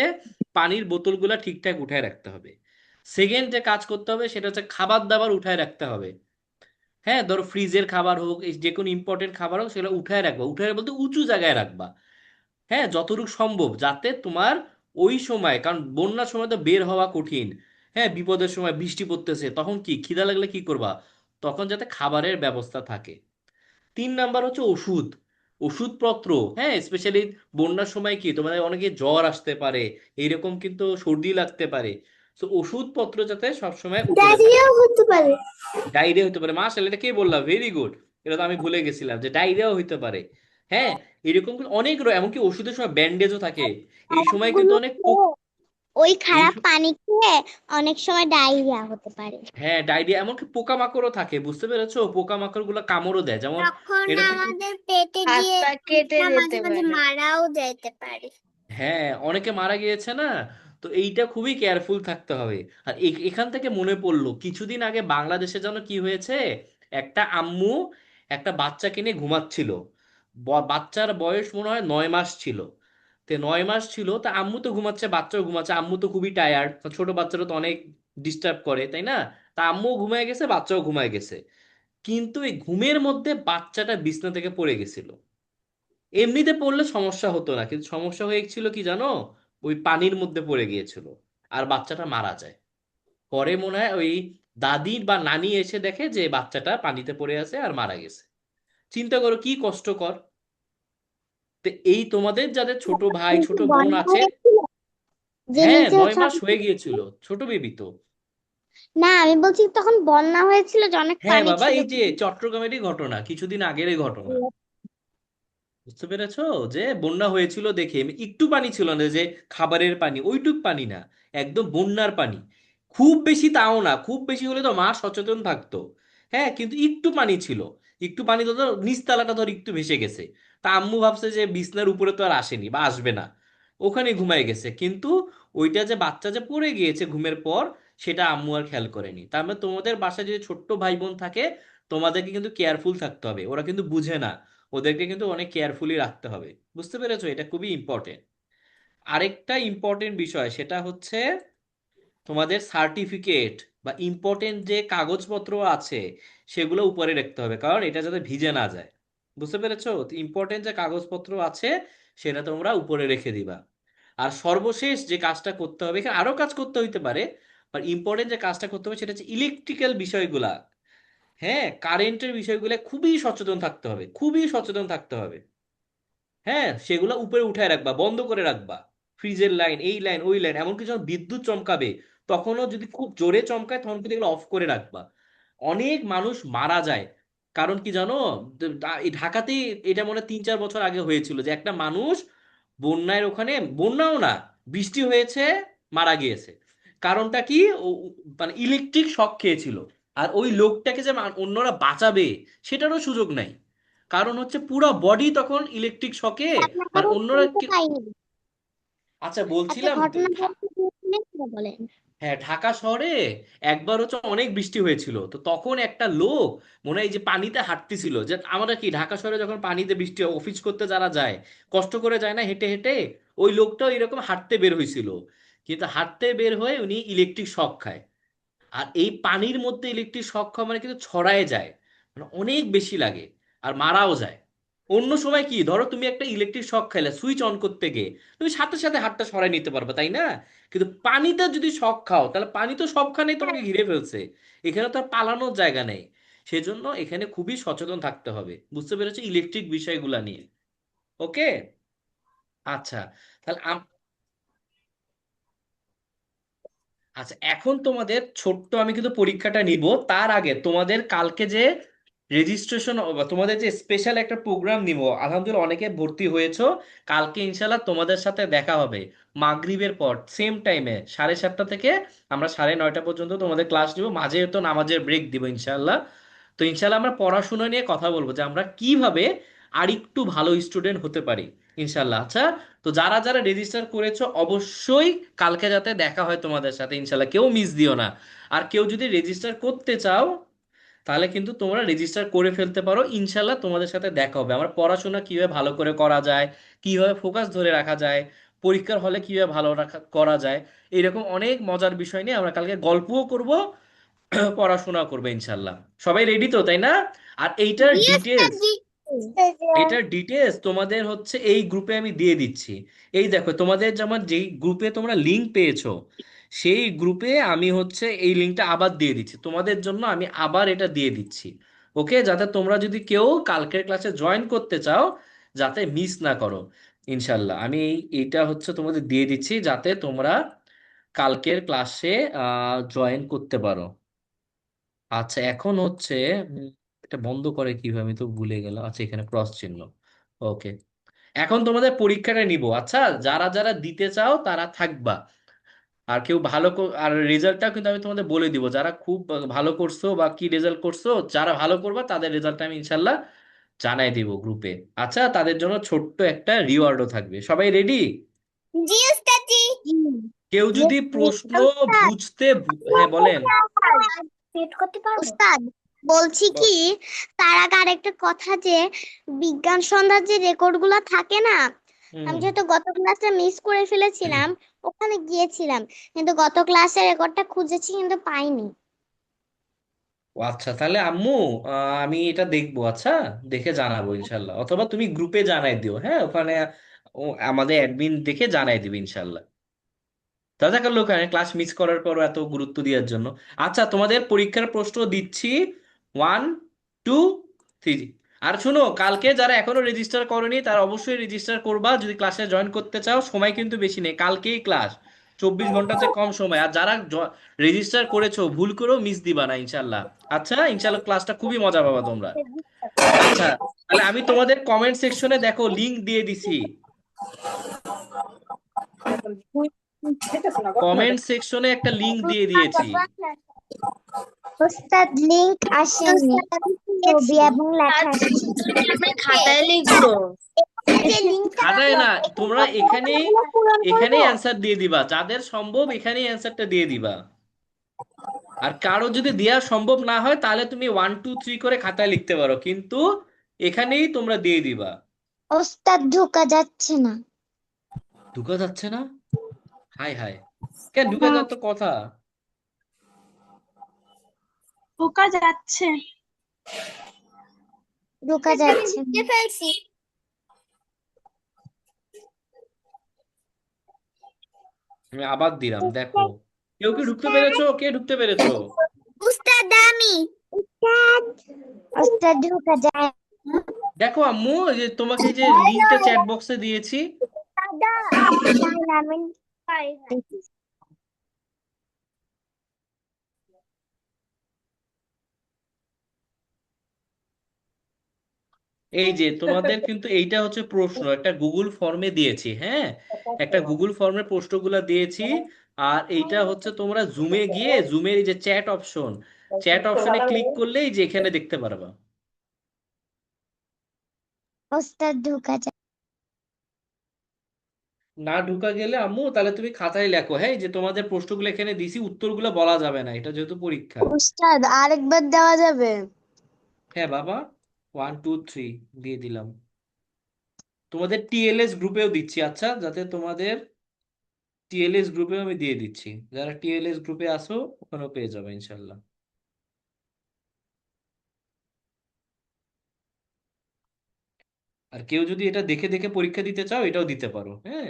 Speaker 2: পানির বোতলগুলা ঠিকঠাক উঠায় রাখতে হবে। সেকেন্ড যে কাজ করতে হবে সেটা হচ্ছে খাবার দাবার উঠায় রাখতে হবে। হ্যাঁ, ধরো ফ্রিজের খাবার হোক, এই যে কোনো ইম্পর্টেন্ট খাবার হোক, সেগুলো উঠায় রাখবা। উঠায় বলতে উঁচু জায়গায় রাখবা, হ্যাঁ, যতটুকু সম্ভব, যাতে তোমার ওই সময়, কারণ বন্যার সময় তো বের হওয়া কঠিন, হ্যাঁ, বিপদের সময় বৃষ্টি পড়তেছে, তখন কি খিদা লাগলে কি করবা? তখন যাতে খাবারের ব্যবস্থা থাকে। 3 নাম্বার হচ্ছে ওষুধ, ওষুধপত্র। হ্যাঁ, স্পেশালি বন্যার সময় কি তোমাদের অনেকে জ্বর আসতে পারে, এইরকম কিন্তু সর্দি লাগতে পারে। তো ওষুধপত্র যাতে সবসময় উপরে থাকে।
Speaker 3: ডায়রিয়াও হতে পারে।
Speaker 2: ডায়রিয়া হতে পারে, মাশাআল্লাহ, এটা কে বললাম, ভেরি গুড। এটা তো আমি ভুলে গেছিলাম যে ডায়রিয়াও হতে পারে। হ্যাঁ, এরকম কিন্তু অনেক এমনকি ওষুধের সময় ব্যান্ডেজও থাকে। এই সময় কিন্তু
Speaker 1: খারাপগুলো
Speaker 2: অনেক
Speaker 1: খেয়ে, ওই
Speaker 2: এই
Speaker 1: খারাপ পানি খেয়ে অনেক সময় ডায়রিয়া হতে পারে।
Speaker 2: হ্যাঁ, ডায়রিয়া, এমনকি পোকামাকড়ও থাকে, বুঝতে পেরেছো? পোকামাকড় গুলো কামড়ও দেয়, যেমন
Speaker 3: তখন
Speaker 2: এরকম।
Speaker 3: আমাদের পেটে
Speaker 4: হাত
Speaker 3: গিয়ে
Speaker 4: পা কেটে
Speaker 3: আমরা মাঝে
Speaker 4: যেতে
Speaker 3: মাঝে
Speaker 4: পারে।
Speaker 3: মারাও যেতে পারি।
Speaker 2: হ্যাঁ, অনেকে মারা গিয়েছে না। তো এইটা খুবই কেয়ারফুল থাকতে হবে। আর এখান থেকে মনে পড়লো, কিছুদিন আগে বাংলাদেশে যেন কি হয়েছে, একটা আম্মু একটা বাচ্চাকে নিয়ে ঘুমাচ্ছিল। বাচ্চার বয়স মনে হয় 9 মাস ছিল। তো 9 মাস ছিল, তা আম্মু তো ঘুমাচ্ছে, বাচ্চাও ঘুমাচ্ছে, আম্মু তো খুবই টায়ার্ড, ছোট বাচ্চারা তো অনেক ডিস্টার্ব করে, তাই না? তা আম্মু ঘুমায় গেছে, বাচ্চাও ঘুমায় গেছে। কিন্তু এই ঘুমের মধ্যে বাচ্চাটা বিছনা থেকে পড়ে গেছিল। এমনিতে পড়লে সমস্যা হতো না, কিন্তু সমস্যা হয়েছিল কি জানো, ওই পানির মধ্যে পড়ে গিয়েছিল, আর বাচ্চাটা মারা যায়। পরে মনে হয় ওই দাদির বা নানি এসে দেখে যে বাচ্চাটা পানিতে পড়ে আছে আর মারা গেছে। চিন্তা করো কি কষ্টকর। তো এই তোমাদের যাদের ছোট ভাই
Speaker 1: কিন্তু
Speaker 2: ছোট বোন
Speaker 1: বন্যা
Speaker 2: আছে,
Speaker 1: হয়েছিল যে
Speaker 2: হ্যাঁ,
Speaker 1: নিচে
Speaker 2: 9 মাস
Speaker 1: সব,
Speaker 2: হয়ে গিয়েছিল, ছোট বেবি তো।
Speaker 1: না আমি বলছি তখন বন্যা হয়েছিল যে অনেক
Speaker 2: হ্যাঁ
Speaker 1: পানি
Speaker 2: বাবা,
Speaker 1: ছিল।
Speaker 2: এই যে চট্টগ্রামেরই ঘটনা, কিছুদিন আগের এই ঘটনা। বুঝতে পেরেছো? যে বন্যা হয়েছিল দেখে একটু পানি ছিল না, যে খাবারের পানি ওইটুক পানি না, একদম বন্যার পানি। খুব বেশি তাও না, খুব বেশি হলে তো মা সচেতন থাকতো। হ্যাঁ, কিন্তু একটু পানি ছিল। একটু পানি তো ধর নিচতলাটা ধর একটু ভেসে গেছে। তা আম্মু ভাবছে যে বিছনার উপরে তো আর আসেনি বা আসবে না, ওখানে ঘুমায় গেছে। কিন্তু ওইটা যে বাচ্চা যে পড়ে গিয়েছে ঘুমের পর, সেটা আম্মু আর খেয়াল করেনি। তার মানে তোমাদের বাসায় যদি ছোট্ট ভাই বোন থাকে, তোমাদেরকে কিন্তু কেয়ারফুল থাকতে হবে, ওরা কিন্তু বুঝে না, ওদেরকে কিন্তু অনেক কেয়ারফুলি রাখতে হবে। বুঝতে পেরেছো? এটা খুবই ইম্পর্টেন্ট। আরেকটা ইম্পর্টেন্ট বিষয় সেটা হচ্ছে তোমাদের সার্টিফিকেট বা ইম্পর্টেন্ট যে কাগজপত্র আছে, সেগুলো উপরে রাখতে হবে, কারণ এটা যাতে ভিজে না যায়। বুঝতে পেরেছো? ইম্পর্টেন্ট যে কাগজপত্র আছে সেটা তোমরা উপরে রেখে দিবা। আর সর্বশেষ যে কাজটা করতে হবে, এখানে আরো কাজ করতে হইতে পারে, আর ইম্পর্টেন্ট যে কাজটা করতে হবে সেটা হচ্ছে ইলেকট্রিক্যাল বিষয়গুলা। হ্যাঁ, কারেন্টের বিষয়গুলো খুবই সচেতন থাকতে হবে, খুবই সচেতন থাকতে হবে। হ্যাঁ, সেগুলো উপরে উঠায় রাখবা, বন্ধ করে রাখবা। ফ্রিজের লাইন, এই লাইন, ওই লাইন, এমনকি যখন বিদ্যুৎ চমকাবে তখনও যদি খুব জোরে চমকায় তখন কিন্তু এগুলো অফ করে রাখবা। অনেক মানুষ মারা যায়। কারণ কি জানো, এই ঢাকাতেই এটা মনে হয় 3-4 বছর আগে হয়েছিল যে একটা মানুষ বন্যার ওখানে, বন্যাও না, বৃষ্টি হয়েছে, মারা গিয়েছে। কারণটা কি? মানে ইলেকট্রিক শক খেয়েছিল। আর ওই লোকটাকে যে অন্যরা বাঁচাবে সেটারও সুযোগ নাই। কারণ হচ্ছে পুরো বডি তখন ইলেকট্রিক শকে,
Speaker 1: আপনারা
Speaker 2: মানে অন্যরা
Speaker 1: শুনতে পাইনি,
Speaker 2: আচ্ছা
Speaker 1: একটা
Speaker 2: বলছিলাম
Speaker 1: ঘটনা বলতে বলেন।
Speaker 2: হ্যাঁ, ঢাকা শহরে একবার হচ্ছে অনেক বৃষ্টি হয়েছিল, তো তখন একটা লোক মনে হয় এই যে পানিতে হাঁটতেছিল, যে আমরা কি ঢাকা শহরে যখন পানিতে বৃষ্টি হয়, অফিস করতে যারা যায় কষ্ট করে যায় না হেঁটে হেঁটে, ওই লোকটাও এরকম হাঁটতে বের হয়েছিল। কিন্তু হাঁটতে বের হয়ে উনি ইলেকট্রিক শক খায়। আর এই পানির মধ্যে ইলেকট্রিক শক খাওয়া মানে কিন্তু ছড়ায় যায়, মানে অনেক বেশি লাগে, আর মারাও যায়। অন্য সময় কি, ধরো তুমি একটা ইলেকট্রিক শক খাইলে, সুইচ অন করতে গিয়ে তুমি সাথে সাথে হাতটা সরাই নিতে পারবে, তাই না? কিন্তু পানিতে যদি শক খাও, তাহলে পানি তো সবখানেই তোমাকে ঘিরে ফেলছে, এখানে তো আর পালানোর জায়গা নেই। সেজন্য এখানে খুবই সচেতন থাকতে হবে, বুঝতে পেরেছো, ইলেকট্রিক বিষয়গুলা নিয়ে। ওকে, আচ্ছা। তাহলে আচ্ছা, এখন তোমাদের ছোট্ট আমি কিন্তু পরীক্ষাটা নিব, তার আগে তোমাদের কালকে যে রেজিস্ট্রেশন, তোমাদের যে স্পেশাল একটা প্রোগ্রাম নিব, আলহামদুলিল্লাহ অনেকে ভর্তি হয়েছো। কালকে ইনশাল্লাহ তোমাদের সাথে দেখা হবে মাগরিবের পর, সেম টাইমে 7:30 থেকে আমরা 9:30 পর্যন্ত তোমাদের ক্লাস নিব, মাঝে তো নামাজের ব্রেক দিব ইনশাল্লাহ। তো ইনশাল্লাহ আমরা পড়াশোনা নিয়ে কথা বলবো যে আমরা কিভাবে আরেকটু ভালো স্টুডেন্ট হতে পারি ইনশাল্লাহ। আচ্ছা, তো যারা যারা রেজিস্টার করেছো অবশ্যই কালকে যাতে দেখা হয় তোমাদের সাথে ইনশাল্লাহ, কেউ মিস দিও না। আর কেউ যদি রেজিস্টার করতে চাও তাহলে কিন্তু তোমরা রেজিস্টার করে ফেলতে পারো, ইনশাল্লাহ তোমাদের সাথে দেখা হবে। আমার পড়াশোনা কিভাবে ভালো করে করা যায়, কিভাবে ফোকাস ধরে রাখা যায়, পরীক্ষার হলে কিভাবে ভালো করা যায়, এরকম অনেক মজার বিষয় নিয়ে আমরা কালকে গল্পও করব, পড়াশোনা করবে ইনশাল্লাহ। সবাই রেডি তো, তাই না? আর এইটার
Speaker 3: জি স্যার,
Speaker 2: ডিটেলস,
Speaker 3: জি।
Speaker 2: এটার ডিটেলস তোমাদের হচ্ছে এই গ্রুপে আমি দিয়ে দিচ্ছি। এই দেখো, তোমাদের যেমন যেই গ্রুপে তোমরা লিংক পেয়েছো, সেই গ্রুপে আমি হচ্ছে এই লিংকটা আবার দিয়ে দিচ্ছি তোমাদের জন্য, আমি আবার এটা দিয়ে দিচ্ছি। ওকে, যাতে তোমরা যদি কেউ কালকের ক্লাসে জয়েন করতে চাও যাতে মিস না করো। ইনশাল্লাহ আমি এইটা হচ্ছে তোমাদের দিয়ে দিচ্ছি, যাতে তোমরা কালকের ক্লাসে জয়েন করতে পারো। আচ্ছা এখন হচ্ছে উম, এটা বন্ধ করে কিভাবে আমি তো ভুলে গেলাম। আচ্ছা এখানে ক্রস চিহ্ন। ওকে, এখন তোমাদের পরীক্ষাটা নিব। আচ্ছা যারা যারা দিতে চাও তারা থাকবা। আর কেউ আর রেজাল্টটা কিন্তু আমি তোমাদের বলে দিব, যারা খুব ভালো করছো বা কি রেজাল্ট করছো, যারা ভালো করবা তাদের রেজাল্টটা আমি ইনশাল্লাহ জানাই দিব গ্রুপে। আচ্ছা তাদের জন্য ছোট্ট একটা রিওয়ার্ডও থাকবে। সবাই রেডি?
Speaker 3: জি উস্তাদি।
Speaker 2: কেউ যদি প্রশ্ন
Speaker 1: উস্তাদ,
Speaker 2: হ্যাঁ বলেন।
Speaker 3: সেট করতে পারবো?
Speaker 1: উস্তাদ বলছি কি, তার আগে আরেকটা কথা, যে বিজ্ঞান সন্ধ্যার যে রেকর্ড গুলা থাকে না, আমি
Speaker 2: হুম।
Speaker 1: যেহেতু গত ক্লাসে মিস করে ফেলেছিলাম, ওখানে গিয়েছিলাম, কিন্তু গত ক্লাসের রেকর্ডটা খুঁজেছি কিন্তু পাইনি।
Speaker 2: ও আচ্ছা তাহলে আম্মু, আমি এটা দেখবো। আচ্ছা দেখে জানাবো ইনশাল্লাহ, অথবা তুমি গ্রুপে জানাই দিও। হ্যাঁ ওখানে আমাদের অ্যাডমিন দেখে জানাই দিবে ইনশাল্লাহ। দাদা কাল ওখানে ক্লাস মিস করার পরও এত গুরুত্ব দেওয়ার জন্য। আচ্ছা তোমাদের পরীক্ষার প্রশ্ন দিচ্ছি, 1 2 3। আর শুনো, কালকে যারা এখনো রেজিস্টার করনি তারা অবশ্যই রেজিস্টার করবা যদি ক্লাসে জয়েন করতে চাও। সময় কিন্তু বেশি নেই, কালকেই ক্লাস, 24 ঘন্টাতে কম সময়। আর যারা রেজিস্টার করেছো ভুল করেও মিস দিবা না ইনশাল্লাহ। আচ্ছা ইনশাল্লাহ ক্লাসটা খুবই মজা পাবা তোমরা। আচ্ছা তাহলে আমি তোমাদের কমেন্ট সেকশনে দেখো লিংক দিয়ে দিছি। কমেন্ট সেকশনে একটা লিংক দিয়ে দিয়েছি।
Speaker 1: উস্তাদ লিংক আসেনি, ছবি এবং লেখা এসেছে।
Speaker 3: খাতায় লিখবো।
Speaker 1: যে লিংকটা
Speaker 2: খাতায় না, তোমরা এখানেই
Speaker 1: পূরণ করবো।
Speaker 2: এখানেই অ্যান্সার দিয়ে দিবা, যাদের সম্ভব এখানেই অ্যান্সারটা দিয়ে দিবা। আর কারো যদি দেওয়া সম্ভব না হয় তাহলে তুমি 1 2 3 করে খাতায় লিখতে পারো, কিন্তু এখানেই তোমরা দিয়ে দিবা।
Speaker 1: উস্তাদ ঢোকা যাচ্ছে না।
Speaker 2: ঢুকা যাচ্ছে না? হাই হাই, কেন ঢুকা
Speaker 1: হ্যাঁ,
Speaker 2: যাওয়ার তো কথা।
Speaker 1: ঢোকা যাচ্ছে, ঢোকা
Speaker 3: আমি
Speaker 1: যাচ্ছে না।
Speaker 3: লিখে ফেলছি।
Speaker 2: আমি আবার দিলাম, দেখো কেউ কি ঢুকতে পেরেছো? কে ঢুকতে পেরেছো?
Speaker 3: উস্তাদ আমি।
Speaker 1: উস্তাদ, উস্তাদ ঢোকা যায়।
Speaker 2: দেখো আম্মু, এই যে তোমাকে যে লিংকটা চ্যাট বক্সে দিয়েছি।
Speaker 3: দাদা।
Speaker 1: না, না, আমি দেখি।
Speaker 2: এই যে তোমাদের কিন্তু এইটা হচ্ছে প্রশ্ন, একটা গুগল ফর্মে দিয়েছি। হ্যাঁ একটা গুগল ফর্মে প্রশ্নগুলো দিয়েছি। আর এইটা হচ্ছে তোমরা জুমে গিয়ে জুমের এই যে চ্যাট অপশনে ক্লিক করলেই যে এখানে দেখতে পারবা।
Speaker 1: উস্তাদ ঢোকা যায়।
Speaker 2: না ঢুকা গেলে আম্মু তাহলে তুমি খাতায় লেখো, হ্যাঁ এই যে তোমাদের প্রশ্নগুলো এখানে দিছি, উত্তরগুলো বলা যাবে না, এটা যেহেতু পরীক্ষা।
Speaker 1: উস্তাদ আরেকবার দেওয়া যাবে?
Speaker 2: হ্যাঁ বাবা, 1 2 3 দিয়ে দিলাম। তোমাদের টিএলএস গ্রুপেও দিচ্ছি, আচ্ছা যাতে তোমাদের টিএলএস গ্রুপেও আমি দিয়ে দিচ্ছি, যারা টিএলএস গ্রুপে আসো ওখানেও পেয়ে যাবে ইনশাল্লাহ। আর কেউ যদি এটা দেখে দেখে পরীক্ষা দিতে চাও এটাও দিতে পারো। হ্যাঁ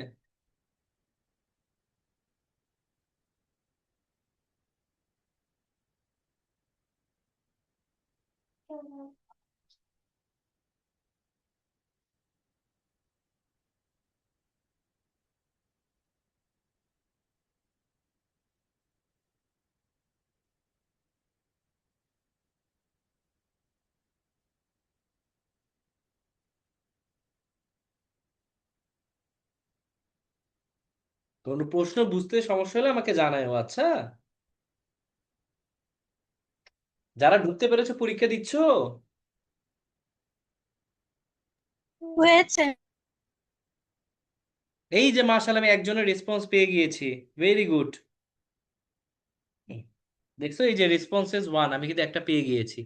Speaker 2: কোনো প্রশ্ন বুঝতে সমস্যা হলে আমাকে জানাও। আচ্ছা যারা ঢুকতে পেরেছো পরীক্ষা দিচ্ছ।
Speaker 1: হয়েছে।
Speaker 2: এই যে মার্শাল, আমি একজনের রেসপন্স পেয়ে গিয়েছি, ভেরি গুড। দেখছো এই যে রেসপন্সেস 1, আমি কিন্তু একটা পেয়ে গিয়েছি।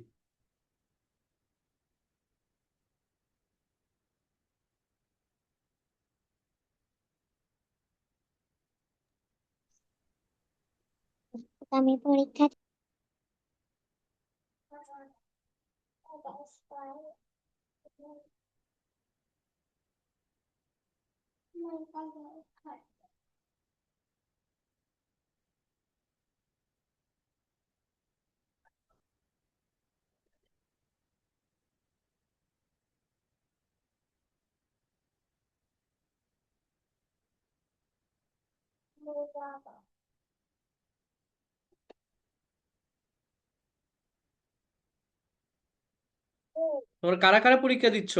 Speaker 1: আমি পরীক্ষা
Speaker 2: তোমরা কারা কারা পরীক্ষা দিচ্ছ?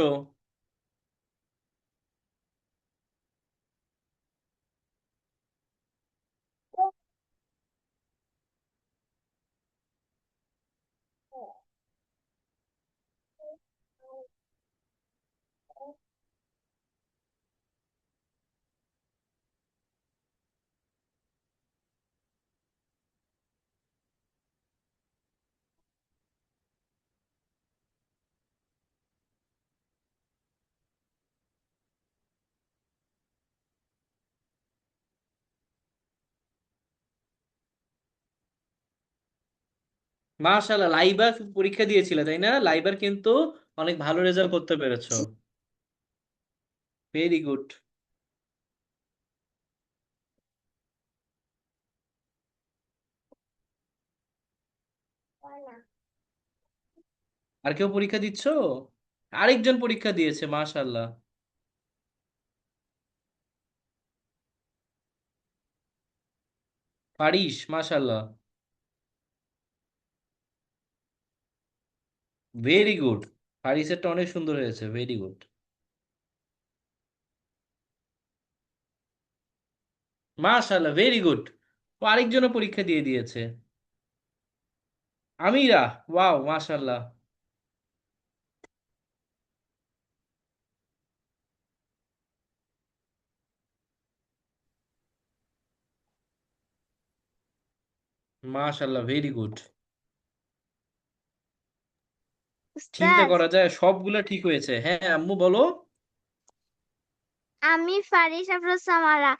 Speaker 2: মাশাআল্লাহ, লাইবার পরীক্ষা দিয়েছিলে তাই না? লাইবার কিন্তু অনেক ভালো রেজাল্ট করতে পেরেছো। Very good. আর কেউ পরীক্ষা দিচ্ছ? আরেকজন পরীক্ষা দিয়েছে, মাশাআল্লাহ। পারিস, মাশাআল্লাহ। Very good. পারিসেরটা অনেক সুন্দর হয়েছে, ভেরি গুড। মাশাআল্লাহ, ভেরি গুড। ও আরেকজনও পরীক্ষা দিয়ে দিয়েছে। আমিরা, ওয়াও, মাশাআল্লাহ। মাশাআল্লাহ, ভেরি গুড। চিন্তা
Speaker 4: উস্তাদ,
Speaker 2: করা যায় সবগুলা ঠিক হয়েছে। হ্যাঁ আম্মু বলো।
Speaker 4: আমি ফারিস আফরোজ সামারা।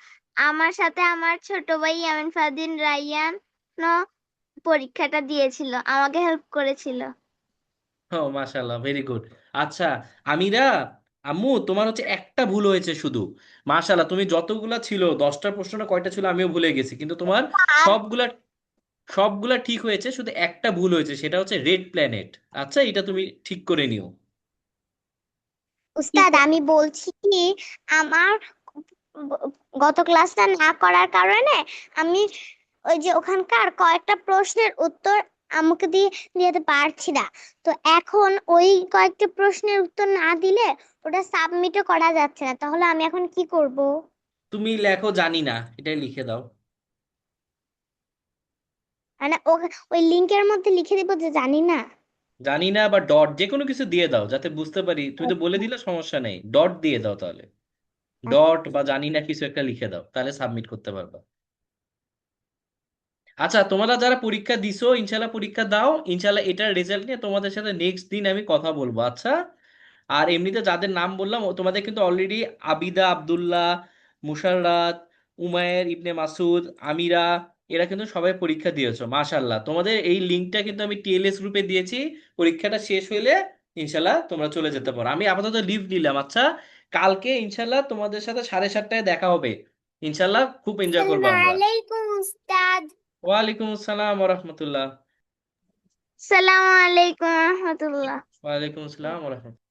Speaker 4: আমার সাথে আমার ছোট ভাই ইয়ামিন ফারদিন রাইয়ান পরীক্ষাটা দিয়েছিল, আমাকে হেল্প করেছিল।
Speaker 2: ও মাশাআল্লাহ, ভেরি গুড। আচ্ছা আমিরা, আম্মু তোমার হচ্ছে একটা ভুল হয়েছে শুধু। মাশাআল্লাহ, তুমি যতগুলা ছিল 10টা প্রশ্ন না কয়টা ছিল আমিও ভুলে গেছি, কিন্তু তোমার সবগুলা সবগুলা ঠিক হয়েছে, শুধু একটা ভুল হয়েছে, সেটা হচ্ছে রেড প্ল্যানেট। আচ্ছা এটা তুমি ঠিক করে নিও। ঠিক
Speaker 1: উস্তাদ, আমি বলছি কি, আমার গত ক্লাসটা না করার কারণে আমি ওই যে ওখানকার কয়েকটা প্রশ্নের উত্তর আমাকে দিয়ে দিতে পারছি না। তো এখন ওই কয়েকটা প্রশ্নের উত্তর না দিলে ওটা সাবমিটও করা যাচ্ছে না, তাহলে আমি এখন কি করব?
Speaker 2: তুমি লেখো জানি না, এটাই লিখে দাও।
Speaker 1: মানে ওই লিংকের মধ্যে লিখে দিব যে জানি না।
Speaker 2: জানি না বা ডট যে কোনো কিছু দিয়ে দাও যাতে বুঝতে পারি। তুমি তো বলে দিলে সমস্যা নেই, ডট দিয়ে দাও তাহলে। ডট বা জানি না কিছু একটা লিখে দাও, তাহলে সাবমিট করতে পারবা। আচ্ছা তোমরা যারা পরীক্ষা দিছো ইনশাল্লাহ পরীক্ষা দাও, ইনশাল্লাহ এটার রেজাল্ট নিয়ে তোমাদের সাথে নেক্সট দিন আমি কথা বলবো, আচ্ছা? আর এমনিতে যাদের নাম বললাম তোমাদের কিন্তু অলরেডি আবিদা, আব্দুল্লাহ, মুশাররাত, উমায়ের ইবনে মাসুদ, আমিরা, এরা কিন্তু সবাই পরীক্ষা দিয়েছো। মাশাল্লাহ, তোমাদের এই লিঙ্কটা কিন্তু আমি টিএলএস গ্রুপে দিয়েছি। পরীক্ষাটা শেষ হইলে ইনশাল্লাহ তোমরা চলে যেতে পারো। আমি আপাতত লিভ নিলাম, আচ্ছা? কালকে ইনশাল্লাহ তোমাদের সাথে 7:30টায় দেখা হবে। ইনশাল্লাহ খুব এনজয় করবো
Speaker 3: আসসালামু
Speaker 2: আমরা।
Speaker 3: আলাইকুম উস্তাদ।
Speaker 2: ওয়ালাইকুম আসসালাম ওয়া রাহমাতুল্লাহ।
Speaker 4: সালামু আলাইকুম রহমতুল্লাহ।
Speaker 2: ওয়ালাইকুম আসসালাম ওয়া রাহমাতুল্লাহ।